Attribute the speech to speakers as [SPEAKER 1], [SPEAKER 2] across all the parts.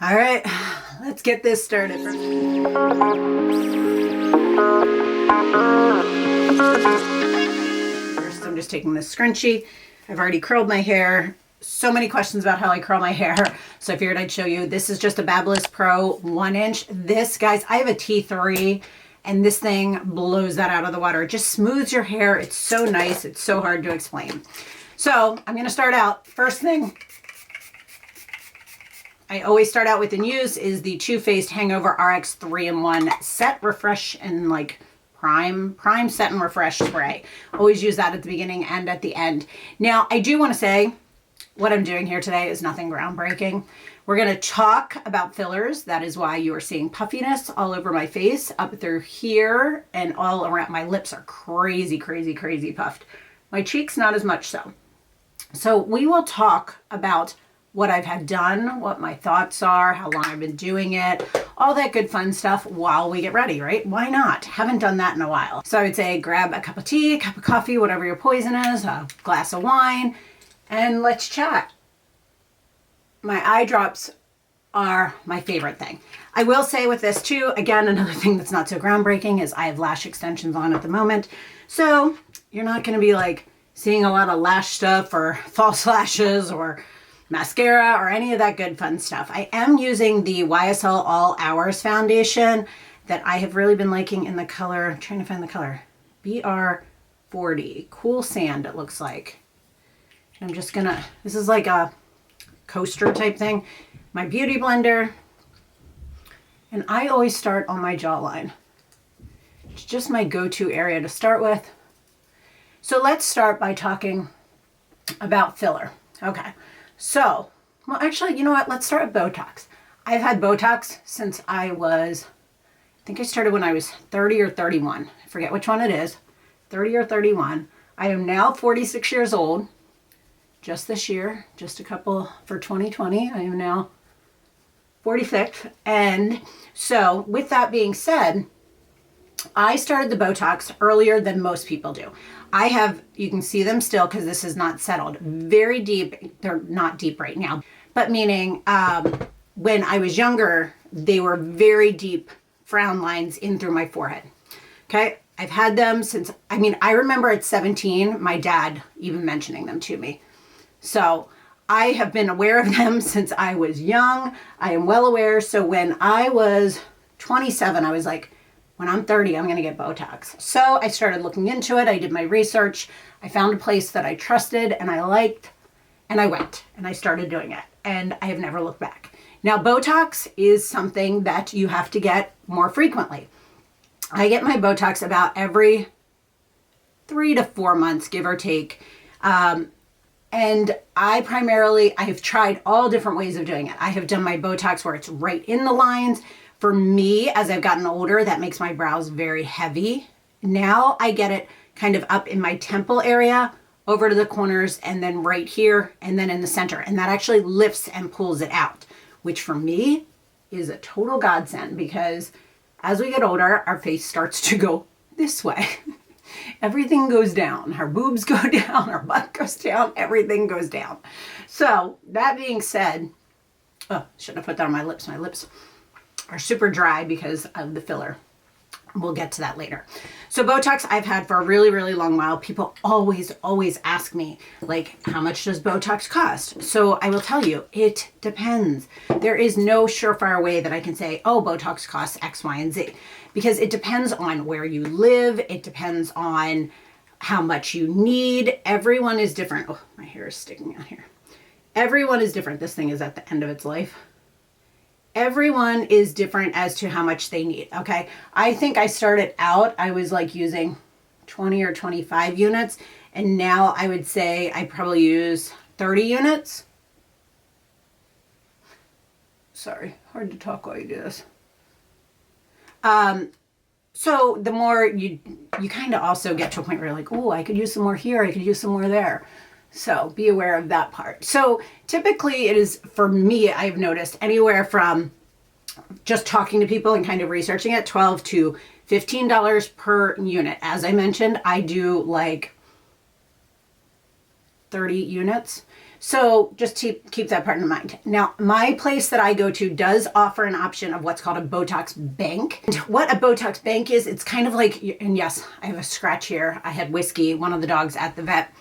[SPEAKER 1] All right, let's get this started. First, I'm just taking this scrunchie. I've already curled my hair. So many questions about how I curl my hair, so I figured I'd show you. This is just a Babyliss Pro 1-inch. This, guys, I have a T3, and this thing blows that out of the water. It just smooths your hair. It's so nice. It's so hard to explain. So I'm going to start out. First thing I always start out with and use is the Too Faced Hangover RX 3-in-1 Set, Refresh, and like Prime, Set, and Refresh spray. Always use that at the beginning and at the end. Now, I do want to say what I'm doing here today is nothing groundbreaking. We're going to talk about fillers. That is why you are seeing puffiness all over my face, up through here, and all around. My lips are crazy, crazy, crazy puffed. My cheeks, not as much so. So we will talk about what I've had done, what my thoughts are, how long I've been doing it, all that good fun stuff while we get ready, right? Why not? Haven't done that in a while. So I would say grab a cup of tea, a cup of coffee, whatever your poison is, a glass of wine, and let's chat. My eye drops are my favorite thing. I will say with this too, again, another thing that's not so groundbreaking is I have lash extensions on at the moment. So you're not going to be like seeing a lot of lash stuff or false lashes or mascara or any of that good fun stuff. I am using the YSL All Hours foundation that I have really been liking in the color, I'm trying to find the color, BR40, Cool Sand it looks like. I'm just gonna, this is like a coaster type thing. My beauty blender, and I always start on my jawline. It's just my go-to area to start with. So let's start by talking about filler. Okay. So, well, actually, you know what? Let's start with Botox. I've had Botox since I think I started when I was 30 or 31. I forget which one it is, 30 or 31. I am now 46 years old. Just this year, just a couple for 2020. I am now 46. And so with that being said, I started the Botox earlier than most people do. I have, you can see them still because this is not settled, very deep. They're not deep right now, but meaning when I was younger, they were very deep frown lines in through my forehead. Okay. I've had them since, I remember at 17, my dad even mentioning them to me. So I have been aware of them since I was young. I am well aware. So when I was 27, I was like, when I'm 30, I'm going to get Botox. So I started looking into it. I did my research. I found a place that I trusted and I liked, and I went and I started doing it, and I have never looked back. Now, Botox is something that you have to get more frequently. I get my Botox about every 3 to 4 months, give or take. And I have tried all different ways of doing it. I have done my Botox where it's right in the lines. For me, as I've gotten older, that makes my brows very heavy. Now I get it kind of up in my temple area, over to the corners, and then right here, and then in the center. And that actually lifts and pulls it out, which for me is a total godsend because as we get older, our face starts to go this way. Everything goes down. Our boobs go down, our butt goes down, everything goes down. So that being said, oh, shouldn't have put that on my lips. My lips are super dry because of the filler. We'll get to that later. So Botox I've had for a really, really long while. People always ask me, like, how much does Botox cost? So I will tell you, it depends. There is no surefire way that I can say, oh, Botox costs X, Y, and Z. Because it depends on where you live. It depends on how much you need. Everyone is different. Oh, my hair is sticking out here. Everyone is different. This thing is at the end of its life. Everyone is different as to how much they need, okay? I think I started out, I was like using 20 or 25 units, and now I would say I probably use 30 units. Sorry, hard to talk while you do this. So the more you kind of also get to a point where you're like, oh, I could use some more here, I could use some more there. So be aware of that part. So typically it is, for me, I've noticed anywhere from just talking to people and kind of researching it, $12 to $15 per unit. As I mentioned, I do like 30 units So just keep that part in mind. Now, my place that I go to does offer an option of what's called a Botox bank. And what a Botox bank is, it's kind of like, and yes, I have a scratch here. I had Whiskey, one of the dogs, at the vet,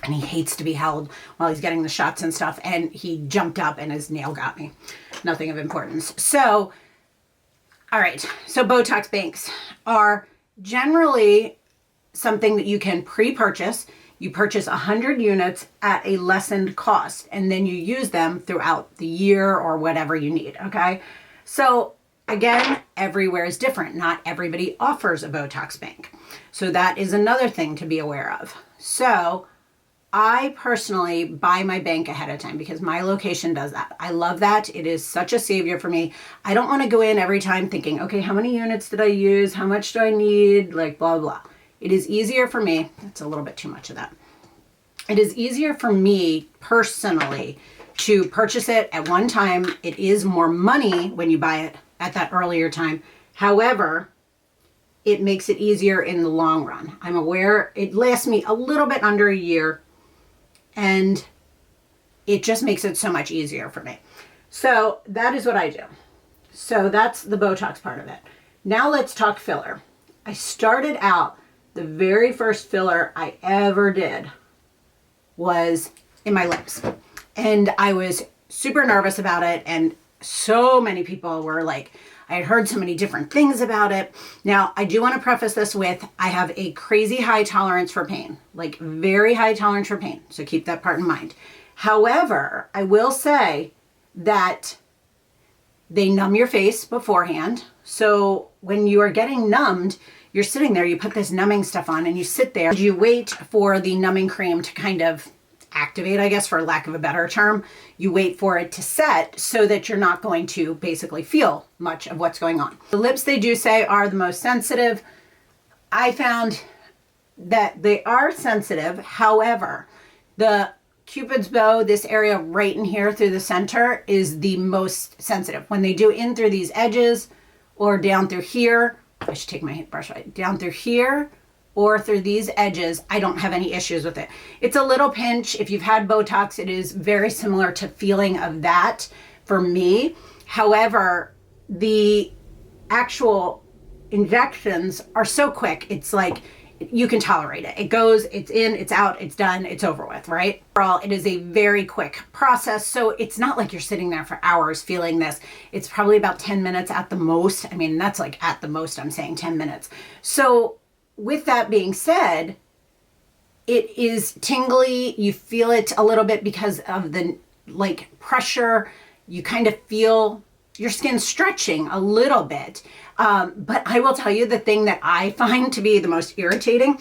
[SPEAKER 1] and he hates to be held while he's getting the shots and stuff. And he jumped up and his nail got me. Nothing of importance. So, all right. So Botox banks are generally something that you can pre-purchase. You purchase 100 units at a lessened cost, and then you use them throughout the year or whatever you need, okay? So again, everywhere is different. Not everybody offers a Botox bank. So that is another thing to be aware of. So I personally buy my bank ahead of time because my location does that. I love that. It is such a savior for me. I don't want to go in every time thinking, okay, how many units did I use? How much do I need? Like blah, blah. It is easier for me. That's a little bit too much of that. It is easier for me personally to purchase it at one time. It is more money when you buy it at that earlier time. However, it makes it easier in the long run. I'm aware it lasts me a little bit under a year, and it just makes it so much easier for me. So that is what I do. So that's the Botox part of it. Now let's talk filler. I started out, the very first filler I ever did was in my lips. And I was super nervous about it. And so many people were like, I had heard so many different things about it. Now, I do want to preface this with, I have a crazy high tolerance for pain, like very high tolerance for pain. So keep that part in mind. However, I will say that they numb your face beforehand. So when you are getting numbed, you're sitting there, you put this numbing stuff on and you sit there and you wait for the numbing cream to kind of activate, I guess, for lack of a better term. You wait for it to set so that you're not going to basically feel much of what's going on. The lips, they do say, are the most sensitive. I found that they are sensitive. However, the Cupid's bow, this area right in here through the center, is the most sensitive. When they do in through these edges or down through here, I should take my brush right down through here or through these edges, I don't have any issues with it. It's a little pinch. If you've had Botox, it is very similar to feeling of that for me. However, the actual injections are so quick. It's like you can tolerate it. It goes, it's in, it's out, it's done, it's over with, right? Overall, it is a very quick process. So it's not like you're sitting there for hours feeling this. It's probably about 10 minutes at the most. I mean, that's like at the most, I'm saying 10 minutes. So with that being said, it is tingly. You feel it a little bit because of the like pressure. You kind of feel your skin stretching a little bit. But I will tell you, the thing that I find to be the most irritating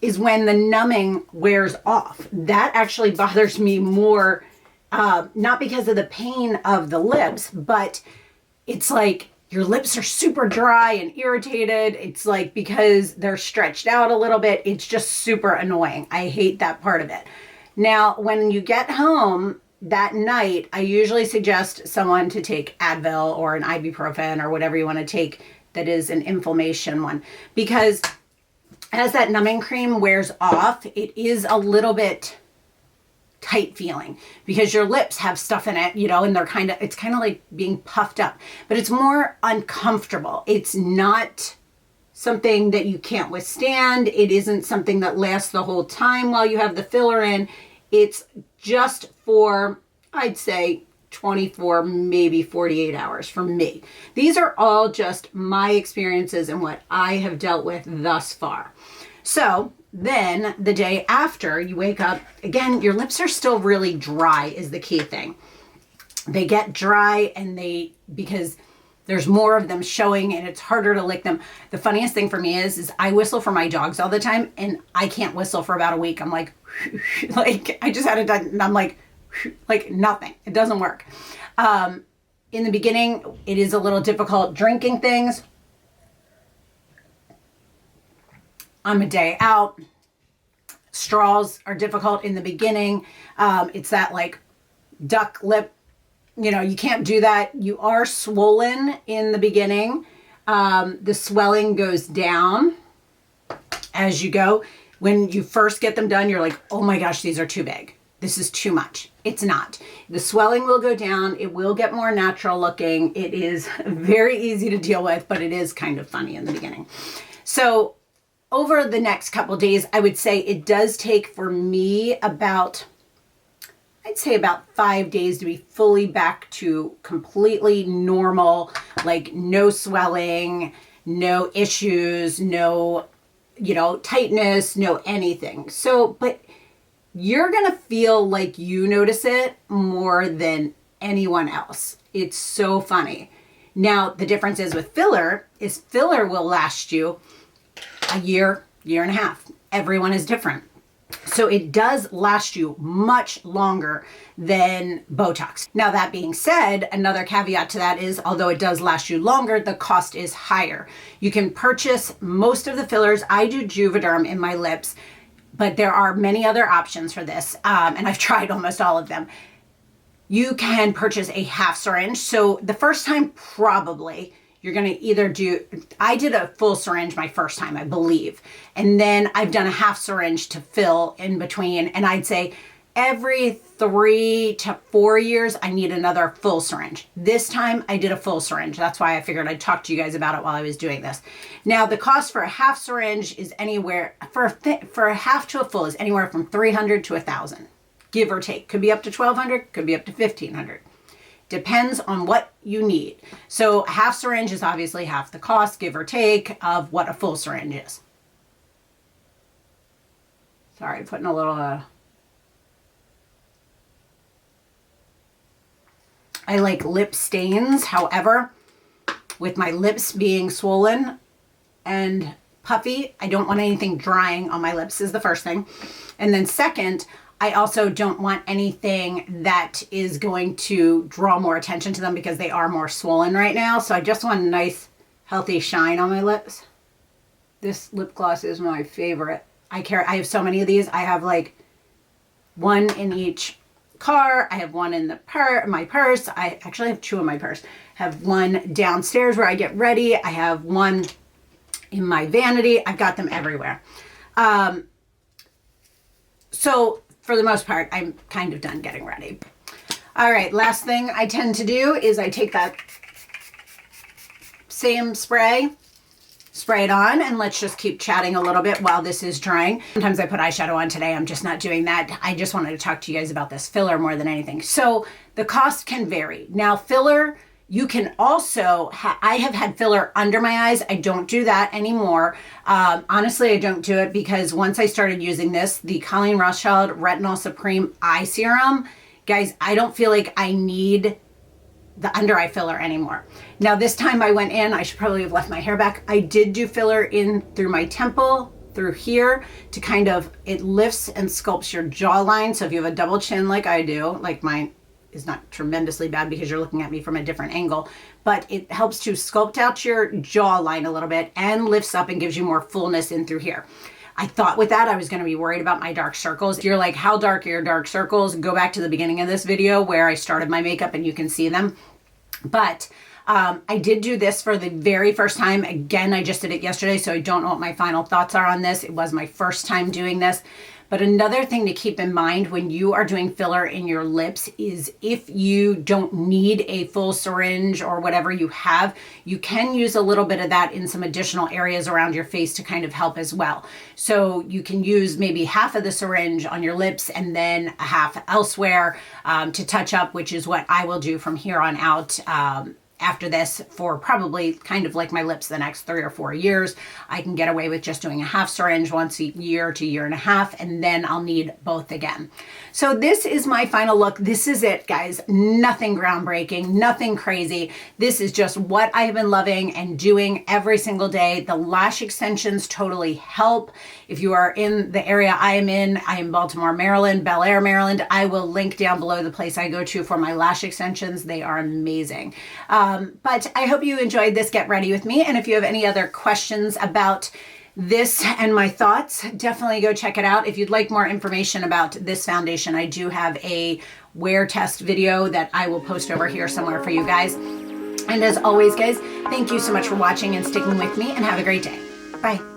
[SPEAKER 1] is when the numbing wears off. That actually bothers me more, not because of the pain of the lips, but it's like your lips are super dry and irritated. It's like because they're stretched out a little bit, it's just super annoying. I hate that part of it. Now, when you get home that night, I usually suggest someone to take Advil or an ibuprofen or whatever you want to take that is an inflammation one, because as that numbing cream wears off, it is a little bit tight feeling because your lips have stuff in it, you know, and it's kind of like being puffed up, but it's more uncomfortable. It's not something that you can't withstand. It isn't something that lasts the whole time while you have the filler in. It's just for, I'd say, 24, maybe 48 hours for me. These are all just my experiences and what I have dealt with thus far. So then the day after you wake up, again, your lips are still really dry is the key thing. They get dry and because there's more of them showing and it's harder to lick them. The funniest thing for me is I whistle for my dogs all the time and I can't whistle for about a week. I'm like, like I just had it done and I'm like nothing. It doesn't work. In the beginning, it is a little difficult drinking things. I'm a day out. Straws are difficult in the beginning. It's that like duck lip, you know, you can't do that. You are swollen in the beginning. The swelling goes down as you go. When you first get them done, you're like, oh my gosh, these are too big. this is too much. It's not. The swelling will go down. It will get more natural looking. It is very easy to deal with, but it is kind of funny in the beginning. So over the next couple days, I would say it does take for me about, I'd say about 5 days to be fully back to completely normal, like no swelling, no issues, no, you know, tightness, no anything. So, but you're going to feel like you notice it more than anyone else. It's so funny. Now, the difference is with filler is filler will last you a year, year and a half. Everyone is different. So it does last you much longer than Botox. Now, that being said, another caveat to that is, although it does last you longer, the cost is higher. You can purchase most of the fillers. I do Juvederm in my lips, but there are many other options for this, and I've tried almost all of them. You can purchase a half syringe. So the first time, probably, you're going to either do, I did a full syringe my first time, I believe. And then I've done a half syringe to fill in between. And I'd say every 3 to 4 years, I need another full syringe. This time I did a full syringe. That's why I figured I'd talk to you guys about it while I was doing this. Now, the cost for a half syringe is anywhere, for a half to a full is anywhere from $300 to $1,000, give or take. Could be up to $1,200, could be up to $1,500. Depends on what you need. So a half syringe is obviously half the cost, give or take, of what a full syringe is. Sorry, putting a little, I like lip stains. However, with my lips being swollen and puffy, I don't want anything drying on my lips is the first thing. And then second, I also don't want anything that is going to draw more attention to them because they are more swollen right now. So I just want a nice, healthy shine on my lips. This lip gloss is my favorite. I have so many of these. I have like one in each car. I have one in the my purse. I actually have 2 in my purse. I have one downstairs where I get ready. I have one in my vanity. I've got them everywhere. So for the most part, I'm kind of done getting ready. All right, last thing I tend to do is I take that same spray it on, and let's just keep chatting a little bit while this is drying. Sometimes I put eyeshadow on. Today I'm just not doing that. I just wanted to talk to you guys about this filler more than anything. So the cost can vary. Now, filler, you can also, I have had filler under my eyes. I don't do that anymore. Honestly, I don't do it because once I started using this, the Colleen Rothschild Retinol Supreme Eye Serum, guys, I don't feel like I need the under eye filler anymore. Now, this time I went in, I should probably have left my hair back. I did do filler in through my temple, through here, to kind of, it lifts and sculpts your jawline. So if you have a double chin like I do, like mine is not tremendously bad because you're looking at me from a different angle, but it helps to sculpt out your jawline a little bit and lifts up and gives you more fullness in through here. I thought with that I was going to be worried about my dark circles. If you're like, how dark are your dark circles? Go back to the beginning of this video where I started my makeup and you can see them. But I did do this for the very first time. Again, I just did it yesterday, so I don't know what my final thoughts are on this. It was my first time doing this. But another thing to keep in mind when you are doing filler in your lips is if you don't need a full syringe or whatever you have, you can use a little bit of that in some additional areas around your face to kind of help as well. So you can use maybe half of the syringe on your lips and then a half elsewhere to touch up, which is what I will do from here on out. After this, for probably kind of like my lips the next 3 or 4 years, I can get away with just doing a half syringe once a year to year and a half, and then I'll need both again. So this is my final look. This is it, guys. Nothing groundbreaking, nothing crazy. This is just what I have been loving and doing every single day. The lash extensions totally help. If you are in the area I am Baltimore, Maryland, Bel Air, Maryland. I will link down below the place I go to for my lash extensions. They are amazing. But I hope you enjoyed this Get Ready with me. And if you have any other questions about this and my thoughts, definitely go check it out. If you'd like more information about this foundation, I do have a wear test video that I will post over here somewhere for you guys. And as always, guys, thank you so much for watching and sticking with me, and have a great day. Bye.